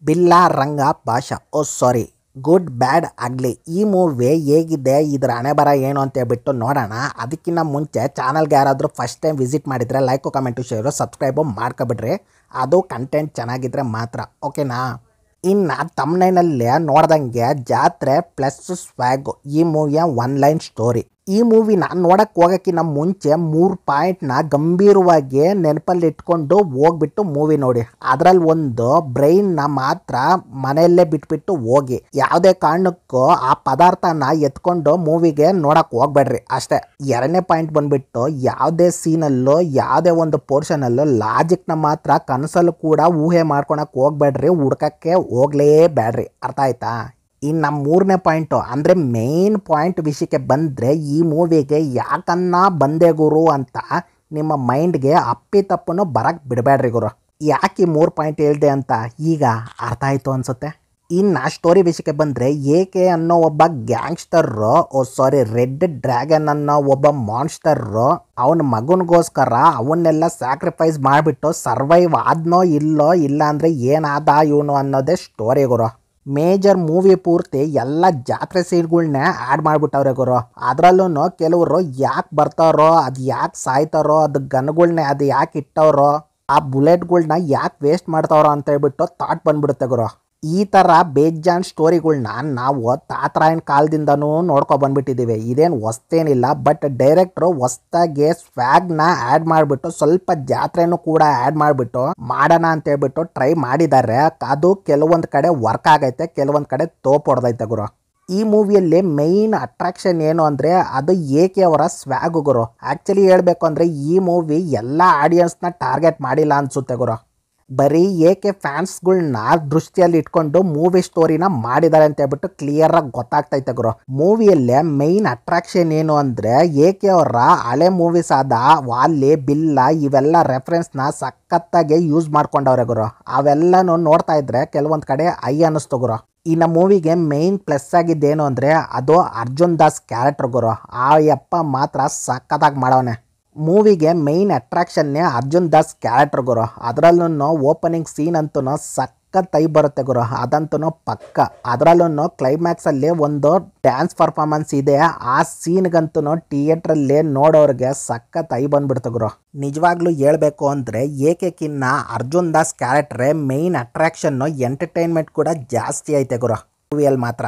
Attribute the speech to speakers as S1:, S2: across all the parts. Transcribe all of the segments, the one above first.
S1: ಬಿಲ್ಲಾ ರಂಗ ಭಾಷಾ ಸಾರಿ ಗುಡ್ ಬ್ಯಾಡ್ ಅಗ್ಲಿ ಈ ಮೂವಿ ಹೇಗಿದೆ, ಇದರ ಹಣೆಬರ ಏನು ಅಂತ ಹೇಳ್ಬಿಟ್ಟು ನೋಡೋಣ. ಅದಕ್ಕಿಂತ ಮುಂಚೆ ಚಾನಲ್ಗೆ ಯಾರಾದರೂ ಫಸ್ಟ್ ಟೈಮ್ ವಿಸಿಟ್ ಮಾಡಿದರೆ ಲೈಕು ಕಮೆಂಟು ಶೇರು ಸಬ್ಸ್ಕ್ರೈಬು ಮಾಡ್ಕೊಬಿಡ್ರಿ. ಅದು ಕಂಟೆಂಟ್ ಚೆನ್ನಾಗಿದ್ರೆ ಮಾತ್ರ, ಓಕೆನಾ. ಇನ್ನು ತಮ್ನೈನಲ್ಲೇ ನೋಡ್ದಂಗೆ ಜಾತ್ರೆ ಪ್ಲಸ್ ಸ್ವ್ಯಾಗ್ ಈ ಮೂವಿಯ ಒನ್ ಲೈನ್ ಸ್ಟೋರಿ. ಈ ಮೂವಿನ ನೋಡಕ್ಕೆ ಹೋಗೋಕ್ಕಿಂತ ಮುಂಚೆ 3 ಪಾಯಿಂಟ್ನ ಗಂಭೀರವಾಗಿ ನೆನಪಲ್ಲಿ ಇಟ್ಕೊಂಡು ಹೋಗ್ಬಿಟ್ಟು ಮೂವಿ ನೋಡಿ. ಅದರಲ್ಲಿ ಒಂದು ಬ್ರೈನ್ನ ಮಾತ್ರ ಮನೆಯಲ್ಲೇ ಬಿಟ್ಬಿಟ್ಟು ಹೋಗಿ, ಯಾವುದೇ ಕಾರಣಕ್ಕೂ ಆ ಪದಾರ್ಥನ ಎತ್ಕೊಂಡು ಮೂವಿಗೆ ನೋಡಕ್ಕೆ ಹೋಗ್ಬೇಡ್ರಿ ಅಷ್ಟೇ. 2ನೇ ಪಾಯಿಂಟ್ ಬಂದ್ಬಿಟ್ಟು ಯಾವುದೇ ಸೀನಲ್ಲೂ ಯಾವುದೇ ಒಂದು ಪೋರ್ಷನಲ್ಲೂ ಲಾಜಿಕ್ನ ಮಾತ್ರ ಕನಸಲ್ಲೂ ಕೂಡ ಊಹೆ ಮಾಡ್ಕೊಳಕ್ಕೆ ಹೋಗ್ಬೇಡ್ರಿ, ಹುಡ್ಕಕ್ಕೆ ಹೋಗ್ಲೇಬೇಡ್ರಿ, ಅರ್ಥ ಆಯ್ತಾ. ಇನ್ನು 3ನೇ ಪಾಯಿಂಟು ಅಂದರೆ ಮೇನ್ ಪಾಯಿಂಟ್ ವಿಷಯಕ್ಕೆ ಬಂದರೆ, ಈ ಮೂವಿಗೆ ಯಾಕನ್ನ ಬಂದೆ ಗುರು ಅಂತ ನಿಮ್ಮ ಮೈಂಡ್ಗೆ ಅಪ್ಪಿ ತಪ್ಪನು ಬರಕ್ಕೆ ಬಿಡಬೇಡ್ರಿ ಗುರು. ಯಾಕೆ ಈ 3 ಪಾಯಿಂಟ್ ಹೇಳಿದೆ ಅಂತ ಈಗ ಅರ್ಥ ಆಯಿತು ಅನಿಸುತ್ತೆ. ಇನ್ನು ಸ್ಟೋರಿ ವಿಷಯಕ್ಕೆ ಬಂದರೆ, ಏಕೆ ಅನ್ನೋ ಒಬ್ಬ ಗ್ಯಾಂಗ್ಸ್ಟರ್ರು ರೆಡ್ ಡ್ರ್ಯಾಗನ್ ಅನ್ನೋ ಒಬ್ಬ ಮಾನ್ಸ್ಟರ್ರು ಅವನ ಮಗನಿಗೋಸ್ಕರ ಅವನ್ನೆಲ್ಲ ಸ್ಯಾಕ್ರಿಫೈಸ್ ಮಾಡಿಬಿಟ್ಟು ಸರ್ವೈವ್ ಆದ್ನೋ ಇಲ್ಲೋ, ಇಲ್ಲ ಅಂದರೆ ಏನಾದ ಇವನು ಅನ್ನೋದೇ ಸ್ಟೋರಿ ಗುರು. ಮೇಜರ್ ಮೂವಿ ಪೂರ್ತಿ ಎಲ್ಲ ಜಾತ್ರೆ ಸೀನ್ಗಳ್ನೇ ಆ್ಯಡ್ ಮಾಡಿಬಿಟ್ಟವ್ರೆ ಗುರು. ಅದರಲ್ಲೂ ಕೆಲವರು ಯಾಕೆ ಬರ್ತಾರೋ, ಅದು ಯಾಕೆ ಸಾಯ್ತಾರೋ, ಅದು ಗನ್ಗಳ್ನೇ ಅದು ಯಾಕೆ ಇಟ್ಟವ್ರೋ, ಆ ಬುಲೆಟ್ಗಳ್ನ ಯಾಕೆ ವೇಸ್ಟ್ ಮಾಡ್ತಾವ್ರೋ ಅಂತ ಹೇಳ್ಬಿಟ್ಟು ಥಾಟ್ ಬಂದ್ಬಿಡುತ್ತೆ ಗುರು. ಈ ಥರ ಬೇಜಾನ್ ಸ್ಟೋರಿಗಳ್ನ ನಾವು ತಾತರಾಯನ ಕಾಲದಿಂದನೂ ನೋಡ್ಕೊ ಬಂದ್ಬಿಟ್ಟಿದ್ದೀವಿ, ಇದೇನು ಹೊಸ್ತೇನಿಲ್ಲ. ಬಟ್ ಡೈರೆಕ್ಟ್ರು ಹೊಸ್ದಾಗಿ ಸ್ವ್ಯಾಗ್ನ ಆ್ಯಡ್ ಮಾಡಿಬಿಟ್ಟು ಸ್ವಲ್ಪ ಜಾತ್ರೆನೂ ಕೂಡ ಆ್ಯಡ್ ಮಾಡಿಬಿಟ್ಟು ಮಾಡೋಣ ಅಂತ ಹೇಳ್ಬಿಟ್ಟು ಟ್ರೈ ಮಾಡಿದ್ದಾರೆ. ಅದು ಕೆಲವೊಂದು ಕಡೆ ವರ್ಕ್ ಆಗೈತೆ, ಕೆಲವೊಂದು ಕಡೆ ತೋಪ್ ಹೊಡೆದೈತೆ ಗುರು. ಈ ಮೂವಿಯಲ್ಲಿ ಮೇಯ್ನ್ ಅಟ್ರಾಕ್ಷನ್ ಏನು ಅಂದರೆ ಅದು ಏಕೆ ಅವರ ಸ್ವ್ಯಾಗು ಗುರು. ಆ್ಯಕ್ಚುಲಿ ಹೇಳಬೇಕು ಅಂದರೆ ಈ ಮೂವಿ ಎಲ್ಲ ಆಡಿಯನ್ಸ್ನ ಟಾರ್ಗೆಟ್ ಮಾಡಿಲ್ಲ ಅನಿಸುತ್ತೆ ಗುರು. ಬರೀ ಏಕೆ ಫ್ಯಾನ್ಸ್ಗಳ್ನ ದೃಷ್ಟಿಯಲ್ಲಿ ಇಟ್ಕೊಂಡು ಮೂವಿ ಸ್ಟೋರಿನ ಮಾಡಿದ್ದಾರೆ ಅಂತ ಹೇಳ್ಬಿಟ್ಟು ಕ್ಲಿಯರಾಗಿ ಗೊತ್ತಾಗ್ತೈತೆ ಗುರು. ಮೂವಿಯಲ್ಲೇ ಮೇಯ್ನ್ ಅಟ್ರಾಕ್ಷನ್ ಏನು ಅಂದರೆ, ಏಕೆ ಅವರ ಹಳೆ ಮೂವೀಸ್ ಆದ ವಾಲಿ, ಬಿಲ್ಲ ಇವೆಲ್ಲ ರೆಫರೆನ್ಸ್ನ ಸಖತ್ತಾಗಿ ಯೂಸ್ ಮಾಡ್ಕೊಂಡವ್ರೆ ಗುರು. ಅವೆಲ್ಲನೂ ನೋಡ್ತಾ ಇದ್ರೆ ಕೆಲವೊಂದು ಕಡೆ ಅನ್ನಿಸ್ತು ಗುರು. ಇನ್ನು ಮೂವಿಗೆ ಮೇಯ್ನ್ ಪ್ಲಸ್ ಆಗಿದ್ದೇನು ಅಂದರೆ ಅದು ಅರ್ಜುನ್ ದಾಸ್ ಕ್ಯಾರೆಕ್ಟರ್ ಗುರು. ಆ ಯಪ್ಪ ಮಾತ್ರ ಸಖತ್ತಾಗಿ ಮಾಡವನೆ. ಮೂವಿಗೆ ಮೇಯ್ನ್ ಅಟ್ರಾಕ್ಷನ್ನೇ ಅರ್ಜುನ್ ದಾಸ್ ಕ್ಯಾರೆಕ್ಟರ್ ಗುರು. ಅದರಲ್ಲೂ ಓಪನಿಂಗ್ ಸೀನ್ ಅಂತೂ ಸಖತ್ ಬರುತ್ತೆ ಗುರು, ಅದಂತೂ ಪಕ್ಕ. ಅದರಲ್ಲೂ ಕ್ಲೈಮ್ಯಾಕ್ಸಲ್ಲಿ ಒಂದು ಡ್ಯಾನ್ಸ್ ಪರ್ಫಾರ್ಮೆನ್ಸ್ ಇದೆ, ಆ ಸೀನ್ಗಂತೂ ಥಿಯೇಟ್ರಲ್ಲಿ ನೋಡೋರಿಗೆ ಸಖತ್ ಬಂದ್ಬಿಡ್ತು ಗುರು. ನಿಜವಾಗ್ಲೂ ಹೇಳಬೇಕು ಅಂದರೆ ಏಕೆಕಿನ್ನ ಅರ್ಜುನ್ ದಾಸ್ ಕ್ಯಾರೆಕ್ಟ್ರೇ ಮೇಯ್ನ್ ಅಟ್ರಾಕ್ಷನ್ನು, ಎಂಟರ್ಟೈನ್ಮೆಂಟ್ ಕೂಡ ಜಾಸ್ತಿ ಐತೆ ಗುರು ಮೂವಿಯಲ್ಲಿ ಮಾತ್ರ.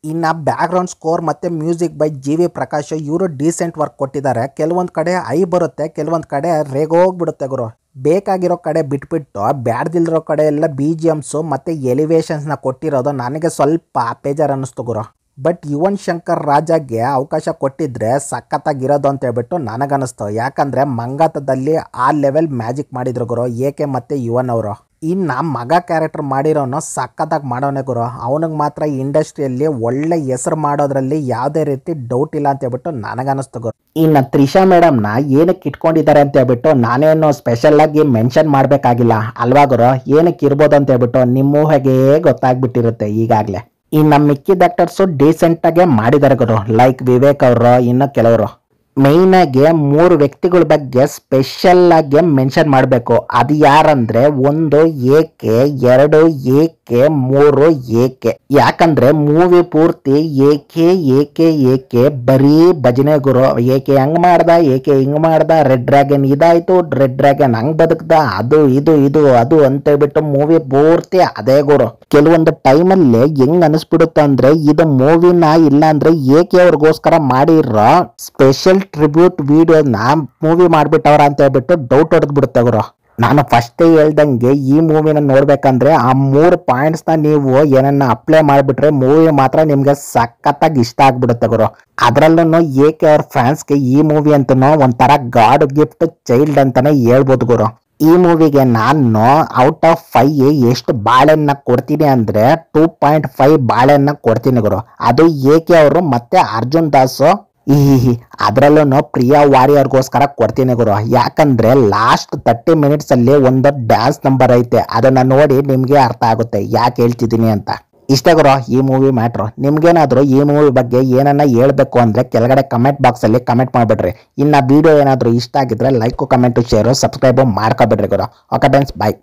S1: ಇನ್ನು ಬ್ಯಾಕ್ಗ್ರೌಂಡ್ ಸ್ಕೋರ್ ಮತ್ತು ಮ್ಯೂಸಿಕ್ ಬೈ GV ಪ್ರಕಾಶ್ ಇವರು ಡೀಸೆಂಟ್ ವರ್ಕ್ ಕೊಟ್ಟಿದ್ದಾರೆ. ಕೆಲವೊಂದು ಕಡೆ ಬರುತ್ತೆ, ಕೆಲವೊಂದು ಕಡೆ ರೇಗೋಗ್ಬಿಡುತ್ತೆ ಗುರು. ಬೇಕಾಗಿರೋ ಕಡೆ ಬಿಟ್ಬಿಟ್ಟು ಬ್ಯಾಡ್ದಿಲ್ದಿರೋ ಕಡೆ ಎಲ್ಲ BGMಸು ಮತ್ತು ಎಲಿವೇಶನ್ಸ್ನ ಕೊಟ್ಟಿರೋದು ನನಗೆ ಸ್ವಲ್ಪ ಬೇಜಾರು ಅನ್ನಿಸ್ತು ಗುರು. ಬಟ್ ಯುವನ್ ಶಂಕರ್ ರಾಜಾಗೆ ಅವಕಾಶ ಕೊಟ್ಟಿದ್ರೆ ಸಖತ್ತಾಗಿರೋದು ಅಂತ ಹೇಳ್ಬಿಟ್ಟು ನನಗನ್ನಿಸ್ತು. ಯಾಕಂದರೆ ಮಂಗಾತದಲ್ಲಿ ಆ ಲೆವೆಲ್ ಮ್ಯಾಜಿಕ್ ಮಾಡಿದ್ರು ಗುರು ಏಕೆ ಮತ್ತು ಯುವನ್ ಅವರು. ಇನ್ನು ಮಗ ಕ್ಯಾರೆಕ್ಟರ್ ಮಾಡಿರೋನು ಸಖತ್ತಾಗಿ ಮಾಡೋನೆ ಗುರು. ಅವನಿಗೆ ಮಾತ್ರ ಇಂಡಸ್ಟ್ರಿಯಲ್ಲಿ ಒಳ್ಳೆ ಹೆಸರು ಮಾಡೋದ್ರಲ್ಲಿ ಯಾವುದೇ ರೀತಿ ಡೌಟ್ ಇಲ್ಲ ಅಂತ ಹೇಳ್ಬಿಟ್ಟು ನನಗನ್ನಿಸ್ತು ಗುರು. ಇನ್ನು ತ್ರಿಷಾ ಮೇಡಮ್ನ ಏನಕ್ಕೆ ಇಟ್ಕೊಂಡಿದ್ದಾರೆ ಅಂತ ಹೇಳ್ಬಿಟ್ಟು ನಾನೇನು ಸ್ಪೆಷಲ್ ಆಗಿ ಮೆನ್ಷನ್ ಮಾಡಬೇಕಾಗಿಲ್ಲ ಅಲ್ವಾ ಗುರು. ಏನಕ್ಕೆ ಇರ್ಬೋದು ಅಂತ ಹೇಳ್ಬಿಟ್ಟು ನಿಮ್ಮ ಊಹೆಗೆ ಗೊತ್ತಾಗ್ಬಿಟ್ಟಿರುತ್ತೆ ಈಗಾಗಲೇ. ಇನ್ನು ಮಿಕ್ಕಿದ ಆಕ್ಟರ್ಸು ಡೀಸೆಂಟಾಗೆ ಮಾಡಿದ್ದಾರೆ ಗುರು, ಲೈಕ್ ವಿವೇಕ್ ಅವರು. ಇನ್ನು ಕೆಲವರು ಮೇಯ್ನಾಗಿ 3 ವ್ಯಕ್ತಿಗಳ ಬಗ್ಗೆ ಸ್ಪೆಷಲ್ ಆಗಿ ಮೆನ್ಷನ್ ಮಾಡಬೇಕು. ಅದು ಯಾರಂದ್ರೆ, 1 ಏಕೆ, 2 ಏಕೆ, 3 ಏಕೆ. ಯಾಕಂದ್ರೆ ಮೂವಿ ಪೂರ್ತಿ ಏಕೆ ಏಕೆ ಏಕೆ ಬರೀ ಭಜನೆ ಗುರು. ಏಕೆ ಹಂಗ್ ಮಾಡ್ದ, ಏಕೆ ಹಿಂಗ್ ಮಾಡ್ದ, ರೆಡ್ ಡ್ರ್ಯಾಗನ್ ಇದಾಯ್ತು, ರೆಡ್ ಡ್ರ್ಯಾಗನ್ ಹಂಗ್ ಬದುಕ್ದ, ಅದು ಇದು ಇದು ಅದು ಅಂತ ಹೇಳ್ಬಿಟ್ಟು ಮೂವಿ ಪೂರ್ತಿ ಅದೇ ಗುರು. ಕೆಲವೊಂದು ಟೈಮಲ್ಲಿ ಹೆಂಗ್ ಅನಿಸ್ಬಿಡುತ್ತೆ ಅಂದ್ರೆ ಇದು ಮೂವಿನ ಇಲ್ಲ ಅಂದ್ರೆ ಏಕೆ ಅವ್ರಿಗೋಸ್ಕರ ಮಾಡಿರೋ ಸ್ಪೆಷಲ್ ಟ್ರಿಬ್ಯೂಟ್ ವಿಡಿಯೋನ ಮೂವಿ ಮಾಡ್ಬಿಟ್ಟವ್ರ ಅಂತ ಹೇಳ್ಬಿಟ್ಟು ಡೌಟ್ ಹೊಡೆದ್ ಬಿಡುತ್ತೆ ಗುರು. ನಾನು ಫಸ್ಟೇ ಹೇಳ್ದಂಗೆ ಈ ಮೂವಿನ ನೋಡ್ಬೇಕಂದ್ರೆ ಆ 3 ಪಾಯಿಂಟ್ಸ್ನ ನೀವು ಏನನ್ನ ಅಪ್ಲೈ ಮಾಡಿಬಿಟ್ರೆ ಮೂವಿ ಮಾತ್ರ ನಿಮ್ಗೆ ಸಖತ್ತಾಗಿ ಇಷ್ಟ ಆಗ್ಬಿಡುತ್ತೆ ಗುರು. ಅದರಲ್ಲೂ ಏಕೆ ಅವ್ರ ಫ್ಯಾನ್ಸ್ಗೆ ಈ ಮೂವಿ ಅಂತನೂ ಒಂಥರ ಗಾಡ್ ಗಿಫ್ಟ್ ಚೈಲ್ಡ್ ಅಂತಾನೆ ಹೇಳ್ಬೋದು ಗುರು. ಈ ಮೂವಿಗೆ ನಾನು ಔಟ್ ಆಫ್ 5 ಎಷ್ಟು ಬಾಳೆನ್ನ ಕೊಡ್ತೀನಿ ಅಂದರೆ 2.5 ಬಾಳೆನ್ನ ಕೊಡ್ತೀನಿ ಗುರು. ಅದು ಏಕೆ ಅವರು ಮತ್ತೆ ಅರ್ಜುನ್ ದಾಸು ಅದರಲ್ಲೂ ಪ್ರಿಯಾ ವಾರಿಯರ್ಗೋಸ್ಕರ ಕೊಡ್ತೀನಿ ಗುರು. ಯಾಕಂದ್ರೆ ಲಾಸ್ಟ್ 30 ಮಿನಿಟ್ಸ್ ಅಲ್ಲಿ ಒಂದು ಡ್ಯಾನ್ಸ್ ನಂಬರ್ ಐತೆ, ಅದನ್ನ ನೋಡಿ ನಿಮ್ಗೆ ಅರ್ಥ ಆಗುತ್ತೆ ಯಾಕೆ ಹೇಳ್ತಿದ್ದೀನಿ ಅಂತ. ಇಷ್ಟೇ ಗುರು ಈ ಮೂವಿ ಮ್ಯಾಟ್ರು. ನಿಮ್ಗೇನಾದರೂ ಈ ಮೂವಿ ಬಗ್ಗೆ ಏನನ್ನ ಹೇಳ್ಬೇಕು ಅಂದರೆ ಕೆಳಗಡೆ ಕಮೆಂಟ್ ಬಾಕ್ಸಲ್ಲಿ ಕಮೆಂಟ್ ಮಾಡಿಬಿಡ್ರಿ. ಇನ್ನು ವಿಡಿಯೋ ಏನಾದರೂ ಇಷ್ಟ ಆಗಿದ್ರೆ ಲೈಕು ಕಮೆಂಟು ಶೇರು ಸಬ್ಸ್ಕ್ರೈಬು ಮಾಡ್ಕೊಬಿಡ್ರಿ ಗುರು. ಓಕೆ ಫ್ರೆಂಡ್ಸ್, ಬಾಯ್.